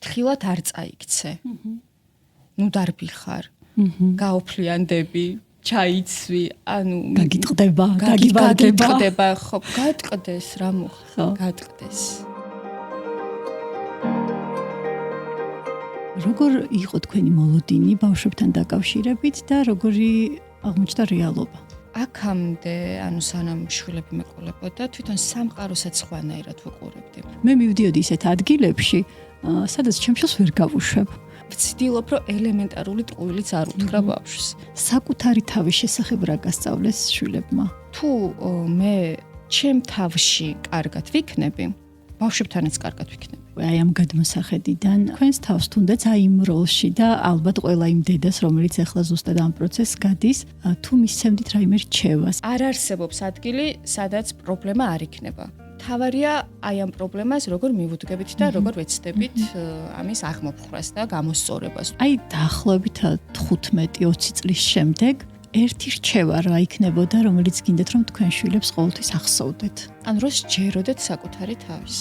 ფრთხილად არ წაიქცე. ნუ დარბი ხარ. გაოფლიანდები, ჩაიცვი, ანუ გაგიტყდება, გაგიბარდება. ხო, გატყდეს რა მოხდა, გატყდეს. როგორ იყო თქვენი მოლოდინი ბავშვებთან დაკავშირებით და როგორი აღმოჩნდა რეალობა? აქამდე, ანუ სანამ შვილები მეკოლებოდა, თვითონ სამყაროსაც სხვანაირად ვუყურებდი. მე მივდიოდი ისეთ ადგილებში, სადაც ჩემს ვერ გავუშვებ. ვცდილობ, რომ ელემენტარული ტყუილიც არ უთხრა ბავშვს. საკუთარი თავის შესახებ რა გასწავლეს შვილებმა? თუ მე ჩემ თავში კარგად ვიქნები, ბავშვებთანაც კარგად ვიქნები. აი ამ გადმოსახედიდან თქვენს თავს თუნდაც აი იმ როლში და ალბათ ყველა იმ დედას, რომელიც ახლა ზუსტად ამ პროცესს გადის, თუ მისცემდით რაიმე რჩევას. არ არსებობს ადგილი, სადაც პრობლემა არ იქნება. თავარია აი ამ პრობლემას როგორ მივუდგებით და როგორ ვეცდებით ამის აღმოფხვრას და გამოსწორებას. აი დაახლოებით 15-20 წლის შემდეგ ერთი რჩევა რა იქნებოდა, რომელიც გინდათ რომ თქვენ შვილებს ყოველთვის ახსოვდეთ? ან რომ სჯეროდეთ საკუთარი თავის.